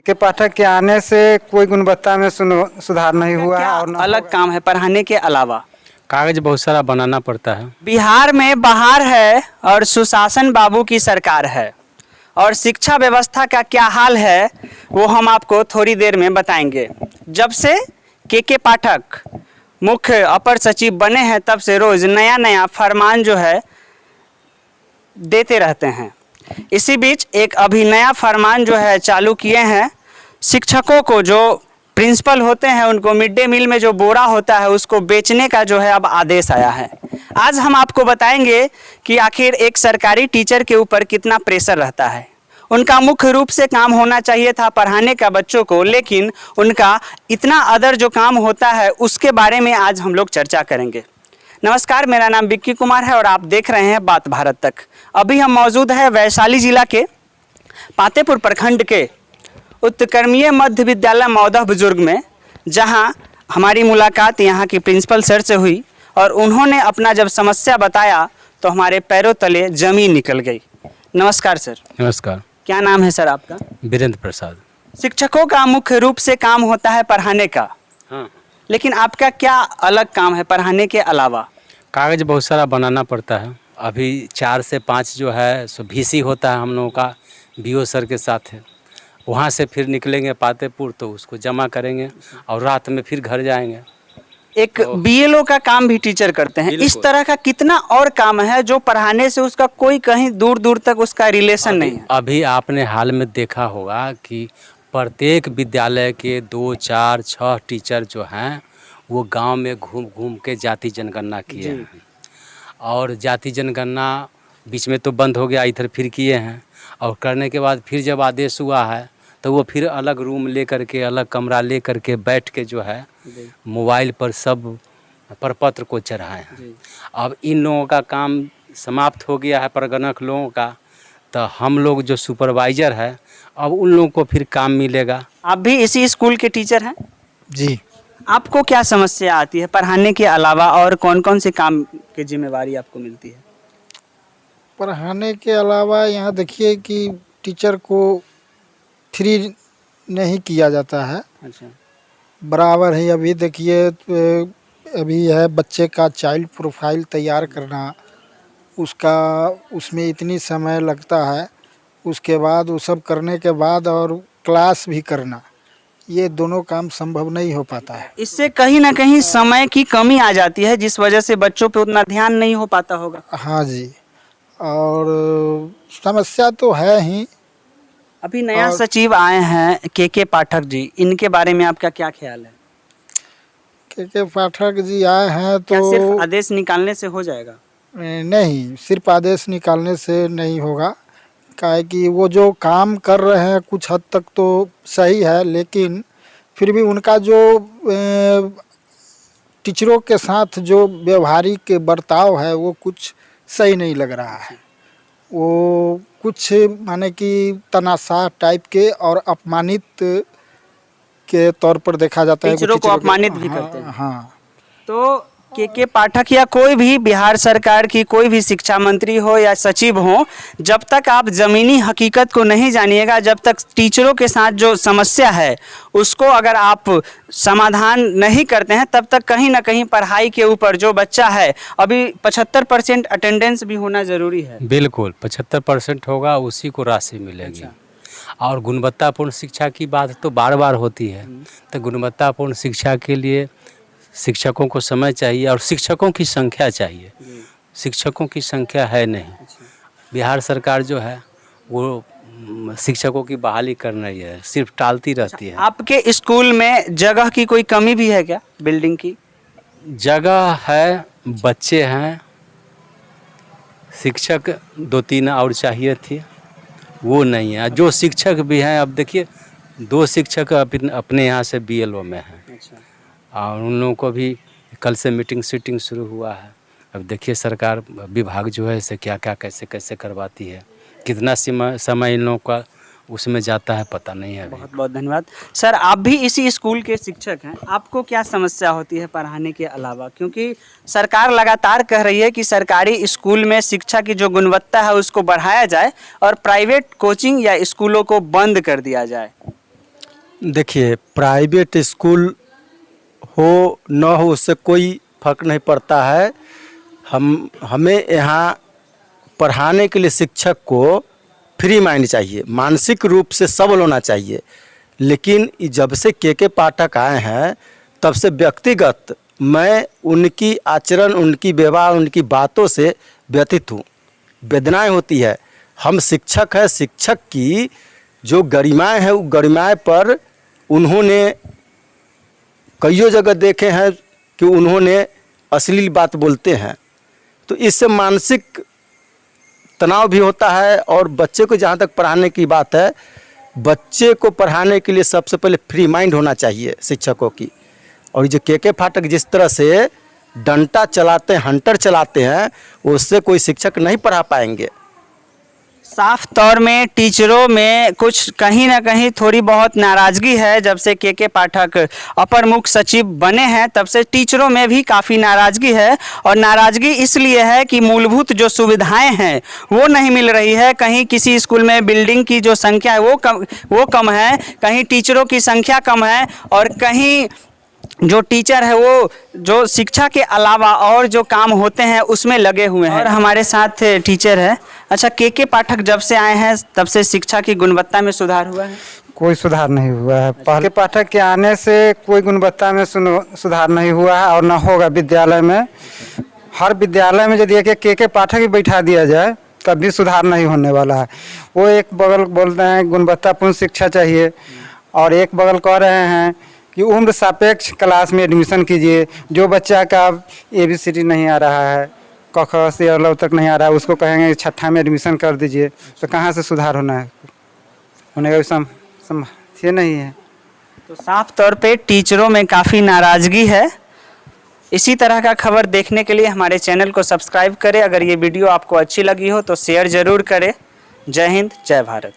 के पाठक के आने से कोई गुणवत्ता में सुधार नहीं हुआ है और अलग काम है पढ़ाने के अलावा? कागज बहुत सारा बनाना पड़ता है। बिहार में बहार है और सुशासन बाबू की सरकार है, और शिक्षा व्यवस्था का क्या हाल है वो हम आपको थोड़ी देर में बताएंगे। जब से के पाठक मुख्य अपर सचिव बने हैं तब से रोज नया नया फरमान जो है देते रहते हैं। इसी बीच एक अभी नया फरमान जो है चालू किए हैं, शिक्षकों को जो प्रिंसिपल होते हैं उनको मिड डे मील में जो बोरा होता है उसको बेचने का जो है अब आदेश आया है। आज हम आपको बताएंगे कि आखिर एक सरकारी टीचर के ऊपर कितना प्रेशर रहता है। उनका मुख्य रूप से काम होना चाहिए था पढ़ाने का बच्चों को, लेकिन उनका इतना अदर जो काम होता है उसके बारे में आज हम लोग चर्चा करेंगे। नमस्कार, मेरा नाम विक्की कुमार है और आप देख रहे हैं बात भारत तक। अभी हम मौजूद हैं वैशाली जिला के पातेपुर प्रखंड के उत्कर्मीय मध्य विद्यालय मौदह बुजुर्ग में, जहां हमारी मुलाकात यहां की प्रिंसिपल सर से हुई और उन्होंने अपना जब समस्या बताया तो हमारे पैरों तले जमीन निकल गई। नमस्कार सर। नमस्कार। क्या नाम है सर आपका? वीरेंद्र प्रसाद। शिक्षकों का मुख्य रूप से काम होता है पढ़ाने का, हाँ, लेकिन आपका क्या अलग काम है पढ़ाने के अलावा? कागज बहुत सारा बनाना पड़ता है। अभी 4 से 5 जो है सो VC होता है हम लोगों का, BO सर के साथ है। वहाँ से फिर निकलेंगे पातेपुर तो उसको जमा करेंगे और रात में फिर घर जाएंगे। एक BLO का काम भी टीचर करते हैं। इस तरह का कितना और काम है जो पढ़ाने से उसका कोई कहीं दूर दूर तक उसका रिलेशन नहीं है। अभी आपने हाल में देखा होगा कि प्रत्येक विद्यालय के 2, 4, 6 टीचर जो हैं वो गांव में घूम घूम के जाति जनगणना किए हैं, और जाति जनगणना बीच में तो बंद हो गया, इधर फिर किए हैं, और करने के बाद फिर जब आदेश हुआ है तो वो फिर अलग रूम ले करके, अलग कमरा ले करके बैठ के जो है मोबाइल पर सब प्रपत्र को चढ़ाए हैं। अब इन लोगों का काम समाप्त हो गया है, प्रगणक लोगों का, तो हम लोग जो सुपरवाइज़र है अब उन लोगों को फिर काम मिलेगा। आप भी इसी स्कूल के टीचर हैं? जी। आपको क्या समस्या आती है पढ़ाने के अलावा, और कौन कौन से काम की जिम्मेवारी आपको मिलती है? पढ़ाने के अलावा यहाँ देखिए कि टीचर को फ्री नहीं किया जाता है। अच्छा। बराबर है। अभी देखिए अभी है बच्चे का चाइल्ड प्रोफाइल तैयार करना, उसमें इतनी समय लगता है, उसके बाद वो सब करने के बाद और क्लास भी करना, ये दोनों काम संभव नहीं हो पाता है। इससे कहीं ना कहीं समय की कमी आ जाती है, जिस वजह से बच्चों पे उतना ध्यान नहीं हो पाता होगा। हाँ जी, और समस्या तो है ही। अभी नया सचिव आए हैं के पाठक जी, इनके बारे में आपका क्या ख्याल है? के पाठक जी आए हैं तो क्या सिर्फ आदेश निकालने से हो जाएगा? नहीं, सिर्फ आदेश निकालने से नहीं होगा। काहे कि वो जो काम कर रहे हैं कुछ हद तक तो सही है, लेकिन फिर भी उनका जो टीचरों के साथ जो व्यवहारिक बर्ताव है वो कुछ सही नहीं लग रहा है। वो कुछ माने कि तनाशाह टाइप के और अपमानित के तौर पर देखा जाता है। टीचरों को अपमानित भी करते हैं। हाँ। तो के पाठक या कोई भी बिहार सरकार की कोई भी शिक्षा मंत्री हो या सचिव हो, जब तक आप ज़मीनी हकीकत को नहीं जानिएगा, जब तक टीचरों के साथ जो समस्या है उसको अगर आप समाधान नहीं करते हैं, तब तक कहीं ना कहीं पढ़ाई के ऊपर जो बच्चा है, अभी 75% अटेंडेंस भी होना ज़रूरी है। बिल्कुल 75% होगा, उसी को राशि मिलेगी। और गुणवत्तापूर्ण शिक्षा की बात तो बार बार होती है, तो गुणवत्तापूर्ण शिक्षा के लिए शिक्षकों को समय चाहिए और शिक्षकों की संख्या चाहिए। शिक्षकों की संख्या है नहीं। बिहार सरकार जो है वो शिक्षकों की बहाली कर रही है, सिर्फ टालती रहती है। आपके स्कूल में जगह की कोई कमी भी है क्या? बिल्डिंग की जगह है, बच्चे हैं, शिक्षक 2-3 और चाहिए थे, वो नहीं है। जो शिक्षक भी हैं, अब देखिए 2 शिक्षक अपने यहाँ से BLO में हैं। और उन लोगों को भी कल से मीटिंग शुरू हुआ है। अब देखिए सरकार विभाग जो है इसे क्या क्या कैसे कैसे करवाती है, कितना समय इन लोगों का उसमें जाता है पता नहीं है। बहुत बहुत धन्यवाद सर। आप भी इसी स्कूल के शिक्षक हैं, आपको क्या समस्या होती है पढ़ाने के अलावा? क्योंकि सरकार लगातार कह रही है कि सरकारी स्कूल में शिक्षा की जो गुणवत्ता है उसको बढ़ाया जाए और प्राइवेट कोचिंग या स्कूलों को बंद कर दिया जाए। देखिए, प्राइवेट स्कूल हो न हो उससे कोई फर्क नहीं पड़ता है। हमें यहाँ पढ़ाने के लिए शिक्षक को फ्री माइंड चाहिए, मानसिक रूप से सबल होना चाहिए। लेकिन जब से के पाठक आए हैं तब से व्यक्तिगत मैं उनकी आचरण, उनकी व्यवहार, उनकी बातों से व्यथित हूँ, वेदनाएं होती है। हम शिक्षक हैं, शिक्षक की जो गरिमाएं हैं वो गरिमाएं पर उन्होंने कईयों जगह देखे हैं कि उन्होंने अश्लील बात बोलते हैं, तो इससे मानसिक तनाव भी होता है। और बच्चे को जहाँ तक पढ़ाने की बात है, बच्चे को पढ़ाने के लिए सबसे पहले फ्री माइंड होना चाहिए शिक्षकों की। और जो के फाटक जिस तरह से डंडा चलाते हैं, हंटर चलाते हैं, उससे कोई शिक्षक नहीं पढ़ा पाएंगे। साफ तौर में टीचरों में कुछ कहीं ना कहीं थोड़ी बहुत नाराज़गी है। जब से के पाठक अपर मुख्य सचिव बने हैं तब से टीचरों में भी काफ़ी नाराज़गी है। और नाराज़गी इसलिए है कि मूलभूत जो सुविधाएं हैं वो नहीं मिल रही है। कहीं किसी स्कूल में बिल्डिंग की जो संख्या है वो कम है, कहीं टीचरों की संख्या कम है, और कहीं जो टीचर है वो जो शिक्षा के अलावा और जो काम होते हैं उसमें लगे हुए हैं। और हमारे साथ टीचर है। अच्छा, के पाठक जब से आए हैं तब से शिक्षा की गुणवत्ता में सुधार हुआ है? कोई सुधार नहीं हुआ है। पहले पाठक के आने से कोई गुणवत्ता में सुधार नहीं हुआ है और ना होगा। विद्यालय में, हर विद्यालय में यदि एक के पाठक ही बैठा दिया जाए तब भी सुधार नहीं होने वाला है। वो एक बगल बोलते हैं गुणवत्तापूर्ण शिक्षा चाहिए, और एक बगल कह रहे हैं कि उम्र सापेक्ष क्लास में एडमिशन कीजिए। जो बच्चा का ABCD नहीं आ रहा है, क ख से अ तक नहीं आ रहा है, उसको कहेंगे छठा में एडमिशन कर दीजिए, तो कहाँ से सुधार होना है? होने का संभव नहीं है। तो साफ तौर पे टीचरों में काफ़ी नाराज़गी है। इसी तरह का खबर देखने के लिए हमारे चैनल को सब्सक्राइब करें। अगर ये वीडियो आपको अच्छी लगी हो तो शेयर ज़रूर करें। जय हिंद, जय भारत।